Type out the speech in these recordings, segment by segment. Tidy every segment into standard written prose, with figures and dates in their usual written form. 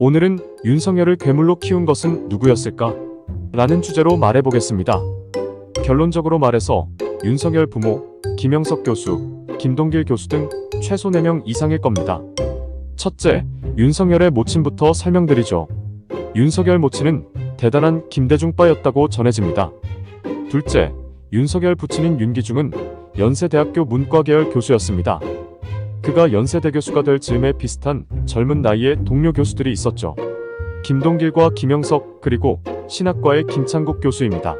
오늘은 윤석열을 괴물로 키운 것은 누구였을까? 라는 주제로 말해보겠습니다. 결론적으로 말해서 윤석열 부모, 김영석 교수, 김동길 교수 등 최소 4명 이상일 겁니다. 첫째, 윤석열의 모친부터 설명드리죠. 윤석열 모친은 대단한 김대중빠였다고 전해집니다. 둘째, 윤석열 부친인 윤기중은 연세대학교 문과계열 교수였습니다. 그가 연세대 교수가 될 즈음에 비슷한 젊은 나이의 동료 교수들이 있었죠. 김동길과 김영석, 그리고 신학과의 김창국 교수입니다.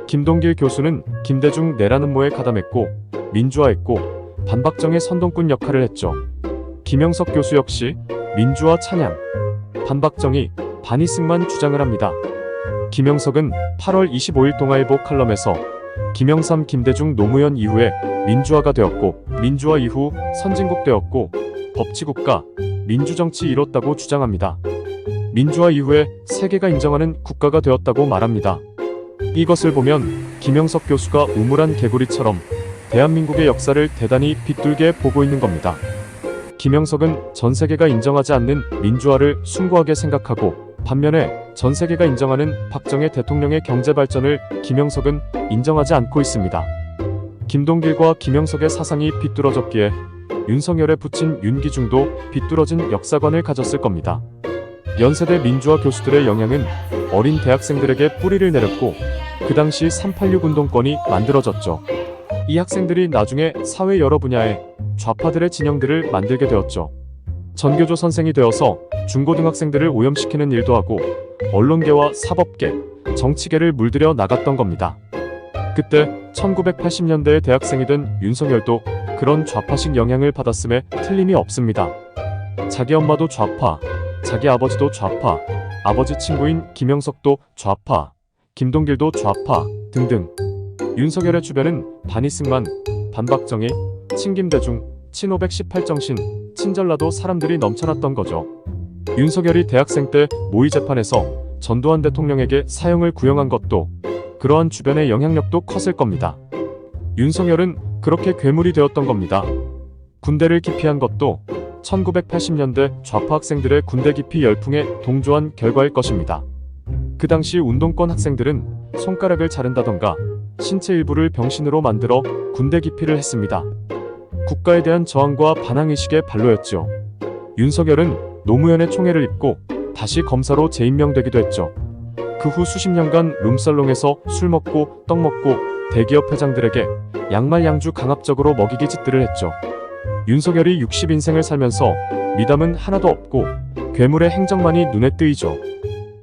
김동길 교수는 김대중 내라는 모에 가담했고 민주화했고 반박정의 선동꾼 역할을 했죠. 김영석 교수 역시 민주화 찬양, 반박정의, 반이승만 주장을 합니다. 김영석은 8월 25일 동아일보 칼럼에서 김영삼 김대중 노무현 이후에 민주화가 되었고 민주화 이후 선진국 되었고 법치국가, 민주정치 이뤘다고 주장합니다. 민주화 이후에 세계가 인정하는 국가가 되었다고 말합니다. 이것을 보면 김영석 교수가 우물한 개구리처럼 대한민국의 역사를 대단히 빗뚤게 보고 있는 겁니다. 김영석은 전 세계가 인정하지 않는 민주화를 숭고하게 생각하고 반면에 전 세계가 인정하는 박정희 대통령의 경제 발전을 김영석은 인정하지 않고 있습니다. 김동길과 김영석의 사상이 비뚤어졌기에 윤석열의 부친 윤기중도 비뚤어진 역사관을 가졌을 겁니다. 연세대 민주화 교수들의 영향은 어린 대학생들에게 뿌리를 내렸고 그 당시 386 운동권이 만들어졌죠. 이 학생들이 나중에 사회 여러 분야에 좌파들의 진영들을 만들게 되었죠. 전교조 선생이 되어서 중고등학생들을 오염시키는 일도 하고 언론계와 사법계, 정치계를 물들여 나갔던 겁니다. 그때 1980년대의 대학생이던 윤석열도 그런 좌파식 영향을 받았음에 틀림이 없습니다. 자기 엄마도 좌파, 자기 아버지도 좌파, 아버지 친구인 김영석도 좌파, 김동길도 좌파 등등. 윤석열의 주변은 반이승만, 반박정희, 친김대중, 친오백십팔정신, 친전라도 사람들이 넘쳐났던 거죠. 윤석열이 대학생 때 모의 재판에서 전두환 대통령에게 사형을 구형한 것도 그러한 주변의 영향력도 컸을 겁니다. 윤석열은 그렇게 괴물이 되었던 겁니다. 군대를 기피한 것도 1980년대 좌파 학생들의 군대 기피 열풍에 동조한 결과일 것입니다. 그 당시 운동권 학생들은 손가락을 자른다던가 신체 일부를 병신으로 만들어 군대 기피를 했습니다. 국가에 대한 저항과 반항의식의 발로였죠. 윤석열은 노무현의 총애를 입고 다시 검사로 재임명되기도 했죠. 그 후 수십 년간 룸살롱에서 술 먹고 떡 먹고 대기업 회장들에게 양말양주 강압적으로 먹이기 짓들을 했죠. 윤석열이 60인생을 살면서 미담은 하나도 없고 괴물의 행적만이 눈에 띄죠.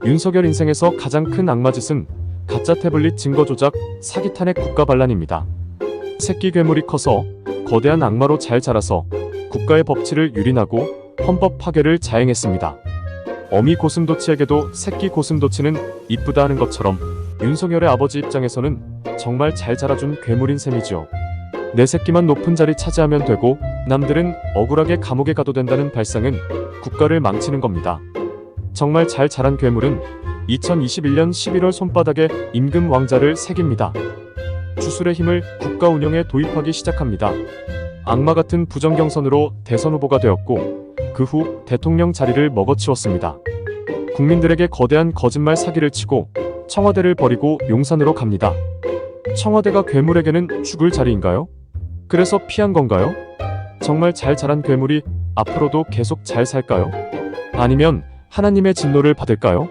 윤석열 인생에서 가장 큰 악마짓은 가짜 태블릿 증거 조작, 사기 탄핵 국가 반란입니다. 새끼 괴물이 커서 거대한 악마로 잘 자라서 국가의 법치를 유린하고 헌법 파괴를 자행했습니다. 어미 고슴도치에게도 새끼 고슴도치는 이쁘다 하는 것처럼 윤석열의 아버지 입장에서는 정말 잘 자라준 괴물인 셈이죠. 내 새끼만 높은 자리 차지하면 되고 남들은 억울하게 감옥에 가도 된다는 발상은 국가를 망치는 겁니다. 정말 잘 자란 괴물은 2021년 11월 손바닥에 임금 왕자를 새깁니다. 주술의 힘을 국가 운영에 도입하기 시작합니다. 악마 같은 부정경선으로 대선 후보가 되었고 그 후 대통령 자리를 먹어치웠습니다. 국민들에게 거대한 거짓말 사기를 치고 청와대를 버리고 용산으로 갑니다. 청와대가 괴물에게는 죽을 자리인가요? 그래서 피한 건가요? 정말 잘 자란 괴물이 앞으로도 계속 잘 살까요? 아니면 하나님의 진노를 받을까요?